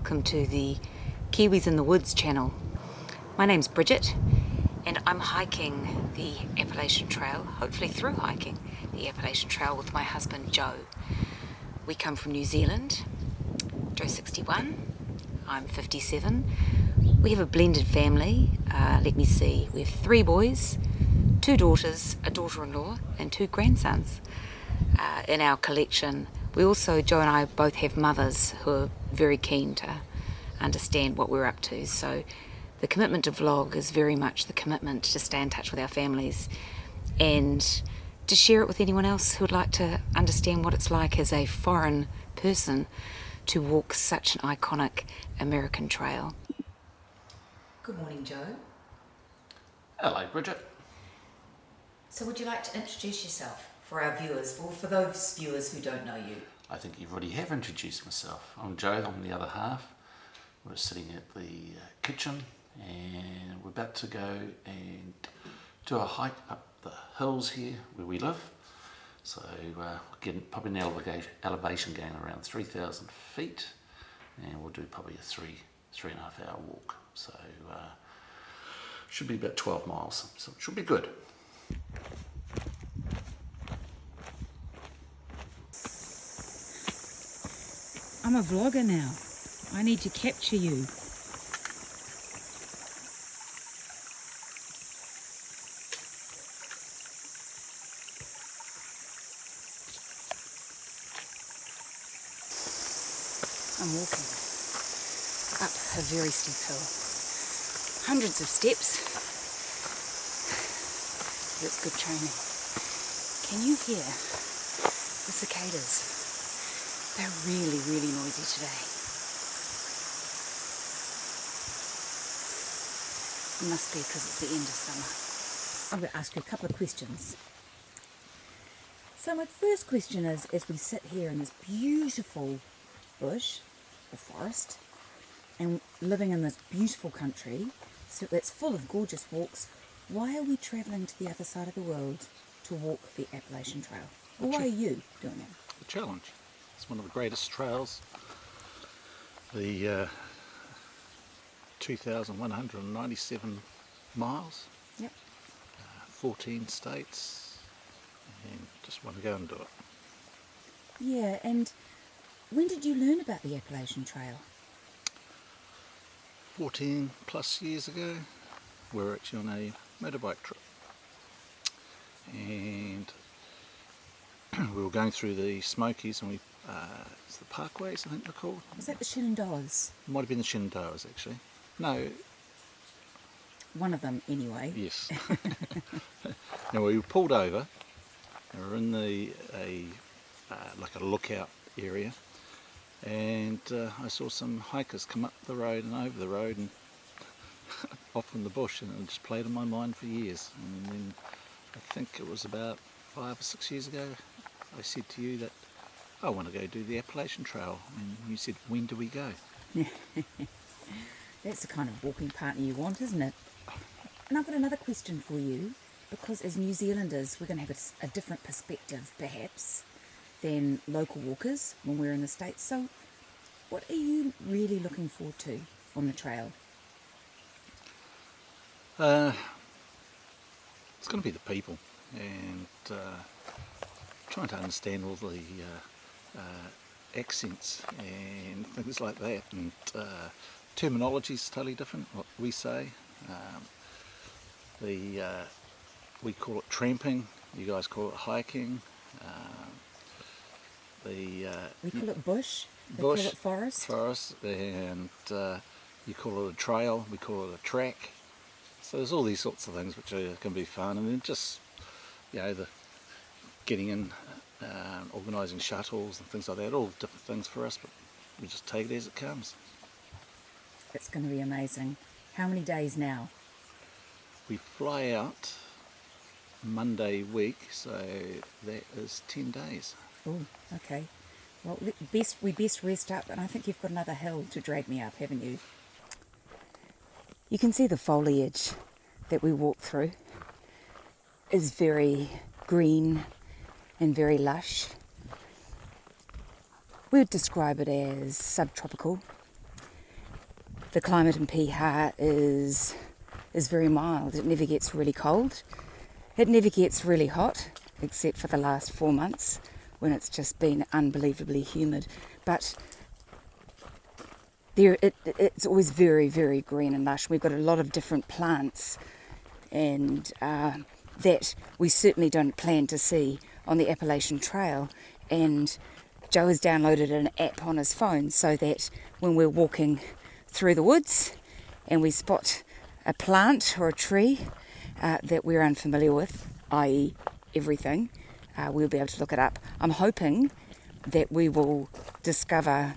welcome to the Kiwis in the Woods channel. My name's Bridget and I'm hiking the Appalachian Trail, hopefully through hiking the Appalachian Trail with my husband Joe. We come from New Zealand. Joe's 61, I'm 57. We have a blended family. Let me see, we have 3 boys, 2 daughters, a daughter-in-law and 2 grandsons in our collection. We also, Joe and I both have mothers who are very keen to understand what we're up to. So the commitment to vlog is very much the commitment to stay in touch with our families and to share it with anyone else who would like to understand what it's like as a foreign person to walk such an iconic American trail. Good morning, Joe. Hello, Bridget. So would you like to introduce yourself for our viewers, or for those viewers who don't know you? I think you already have introduced myself. I'm Joe, I'm the other half. We're sitting at the kitchen and we're about to go and do a hike up the hills here where we live. So we're getting probably an elevation gain around 3,000 feet, and we'll do probably a 3.5 hour walk. So should be about 12 miles, so it should be good. I'm a vlogger now. I need to capture you. I'm walking up a very steep hill. Hundreds of steps. But it's good training. Can you hear the cicadas? They're really, really noisy today. It must be because it's the end of summer. I'm going to ask you a couple of questions. So my first question is, as we sit here in this beautiful bush, or forest, and living in this beautiful country, so it's full of gorgeous walks, why are we travelling to the other side of the world to walk the Appalachian Trail? Or why are you doing it? The challenge. It's one of the greatest trails. The 2,197 miles, Yep. 14 states, and just want to go and do it. Yeah, and when did you learn about the Appalachian Trail? 14 plus years ago, we were actually on a motorbike trip, and we were going through the Smokies, and it's the Parkways, I think they're called. Was that the Shenandoahs? It might have been the Shenandoahs, actually. No. One of them, anyway. Yes. Now we were pulled over. We were in like a lookout area, and I saw some hikers come up the road and over the road and off in the bush, and it just played in my mind for years. And then I think it was about 5 or 6 years ago, I said to you that I want to go do the Appalachian Trail, and you said, when do we go? That's the kind of walking partner you want, isn't it? And I've got another question for you, because as New Zealanders we're going to have a different perspective perhaps than local walkers when we're in the States. So what are you really looking forward to on the trail? It's going to be the people, and trying to understand all the accents and things like that, and terminology is totally different, what we say. We call it tramping, you guys call it hiking. We call it bush, they bush, call it forest. Forest, and you call it a trail, we call it a track. So there's all these sorts of things which can be fun, and then just, the getting in, organising shuttles and things like that, all different things for us, but we just take it as it comes. It's going to be amazing. How many days now? We fly out Monday week, so that is 10 days. Oh, okay. Well, we best rest up, and I think you've got another hill to drag me up, haven't you? You can see the foliage that we walk through is very green and very lush. We would describe it as subtropical. the climate in Piha is very mild. It never gets really cold. It never gets really hot, except for the last 4 months when it's just been unbelievably humid. But it's always very, very green and lush. We've got a lot of different plants, and that we certainly don't plan to see on the Appalachian Trail. And Joe has downloaded an app on his phone so that when we're walking through the woods and we spot a plant or a tree that we're unfamiliar with, i.e. everything, we'll be able to look it up. I'm hoping that we will discover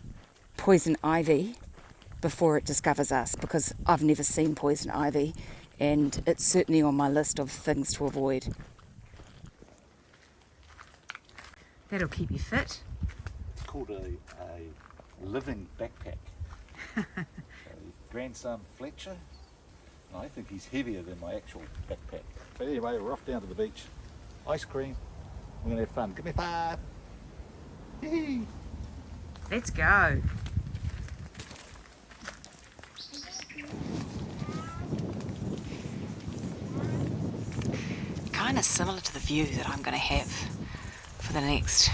poison ivy before it discovers us, because I've never seen poison ivy and it's certainly on my list of things to avoid. That'll keep you fit. It's called a living backpack. So grandson Fletcher, and I think he's heavier than my actual backpack. But anyway, we're off down to the beach. Ice cream. We're going to have fun. Give me 5. Yee. Let's go. Kind of similar to the view that I'm going to have for the next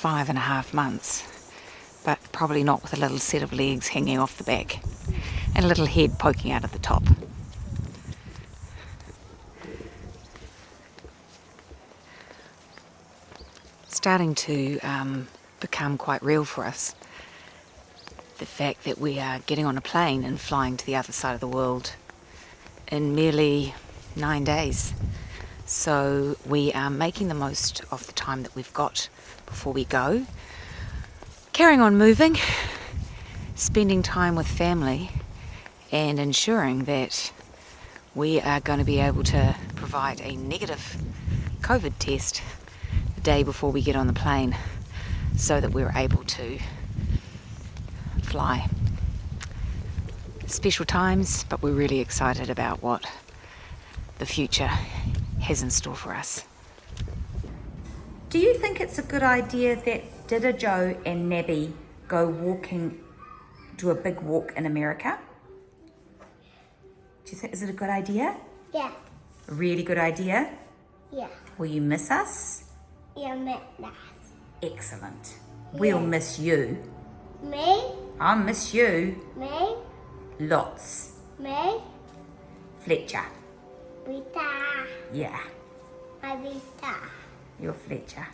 5.5 months, but probably not with a little set of legs hanging off the back and a little head poking out at the top. Starting to become quite real for us, the fact that we are getting on a plane and flying to the other side of the world in merely 9 days. So we are making the most of the time that we've got before we go, carrying on moving, spending time with family, and ensuring that we are going to be able to provide a negative COVID test the day before we get on the plane so that we're able to fly. Special times, but we're really excited about what the future has in store for us. Do you think it's a good idea that Didda Joe and Nabby go walking, do a big walk in America? Do you think, is it a good idea? Yeah. A really good idea? Yeah. Will you miss us? Yeah, me. Excellent. We'll miss you. Me? I'll miss you. Me? Lots. Me? Fletcher. Vita. Yeah, My Vita. you're Fletcher.